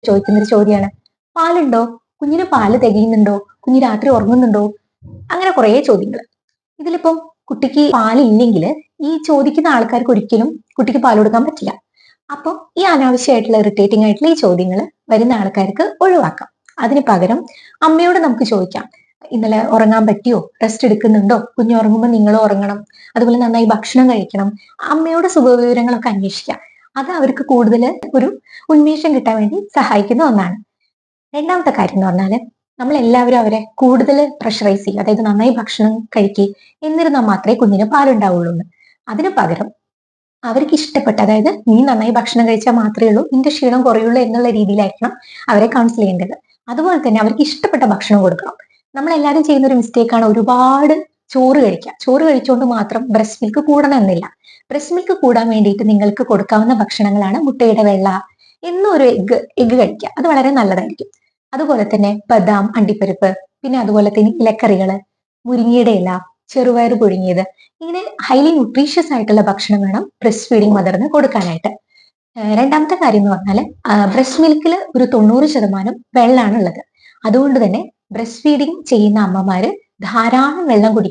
ചോദിക്കുന്ന ഒരു ചോദ്യമാണ്. പാലുണ്ടോ? കുഞ്ഞിന് പാല് തികയുന്നുണ്ടോ? കുഞ്ഞ് രാത്രി ഉറങ്ങുന്നുണ്ടോ? അങ്ങനെ കുറേ ചോദ്യങ്ങൾ. ഇതിലിപ്പം കുട്ടിക്ക് പാലില്ലെങ്കിൽ ഈ ചോദിക്കുന്ന ആൾക്കാർക്ക് ഒരിക്കലും കുട്ടിക്ക് പാൽ കൊടുക്കാൻ പറ്റില്ല. അപ്പോൾ ഈ അനാവശ്യമായിട്ടുള്ള ഇറിറ്റേറ്റിംഗ് ആയിട്ടുള്ള ഈ ചോദ്യങ്ങൾ വരുന്ന ആൾക്കാർക്ക് ഒഴിവാക്കാം. അതിന് പകരം അമ്മയോട് നമുക്ക് ചോദിക്കാം. ഇന്നലെ ഉറങ്ങാൻ പറ്റിയോ? റെസ്റ്റ് എടുക്കുന്നുണ്ടോ? കുഞ്ഞ് ഉറങ്ങുമ്പോൾ നിങ്ങളും ഉറങ്ങണം. അതുപോലെ നന്നായി ഭക്ഷണം കഴിക്കണം. അമ്മയോട് സുഖവിവരങ്ങളൊക്കെ അന്വേഷിക്കാം. അത് അവർക്ക് കൂടുതൽ ഒരു ഉന്മേഷം കിട്ടാൻ വേണ്ടി സഹായിക്കുന്ന ഒന്നാണ്. രണ്ടാമത്തെ കാര്യം എന്ന് പറഞ്ഞാല് നമ്മൾ എല്ലാവരും അവരെ കൂടുതൽ പ്രഷറൈസ് ചെയ്യും. അതായത് നന്നായി ഭക്ഷണം കഴിക്കുക, എന്നിരുന്നാൽ മാത്രമേ കുഞ്ഞിന് പാലുണ്ടാവുള്ളൂ എന്ന്. അതിന് പകരം അവർക്ക് ഇഷ്ടപ്പെട്ട, അതായത് നീ നന്നായി ഭക്ഷണം കഴിച്ചാൽ മാത്രമേ ഉള്ളൂ നിന്റെ ക്ഷീണം കുറയുള്ളൂ എന്നുള്ള രീതിയിലായിരിക്കണം അവരെ കൗൺസിൽ ചെയ്യേണ്ടത്. അതുപോലെ തന്നെ അവർക്ക് ഇഷ്ടപ്പെട്ട ഭക്ഷണം കൊടുക്കണം. നമ്മൾ എല്ലാവരും ചെയ്യുന്ന ഒരു മിസ്റ്റേക്കാണ് ഒരുപാട് ചോറ് കഴിക്കുക. ചോറ് കഴിച്ചുകൊണ്ട് മാത്രം ബ്രസ്റ്റ് മിൽക്ക് കൂടണം എന്നില്ല. ബ്രസ്റ്റ് മിൽക്ക് കൂടാൻ വേണ്ടിയിട്ട് നിങ്ങൾക്ക് കൊടുക്കാവുന്ന ഭക്ഷണങ്ങളാണ് മുട്ടയുടെ വെള്ള, എന്നും ഒരു എഗ്ഗ് കഴിക്കുക. അത് വളരെ നല്ലതായിരിക്കും. അതുപോലെ തന്നെ ബദാം, അണ്ടിപ്പരിപ്പ്, പിന്നെ അതുപോലെ തന്നെ ഇലക്കറികള്, മുരിങ്ങയുടെ ഇല, ചെറുപയർ പുഴുങ്ങിയത്, ഇങ്ങനെ ഹൈലി ന്യൂട്രീഷ്യസ് ആയിട്ടുള്ള ഭക്ഷണം വേണം ബ്രസ്റ്റ് ഫീഡിങ് മദറിന് കൊടുക്കാനായിട്ട്. രണ്ടാമത്തെ കാര്യം എന്ന് പറഞ്ഞാൽ ബ്രസ്റ്റ് മിൽക്കിൽ ഒരു 90% വെള്ളമാണ് ഉള്ളത്. അതുകൊണ്ട് തന്നെ ബ്രസ്റ്റ് ഫീഡിങ് ചെയ്യുന്ന അമ്മമാര് ധാരാളം വെള്ളം കുടിക്കണം.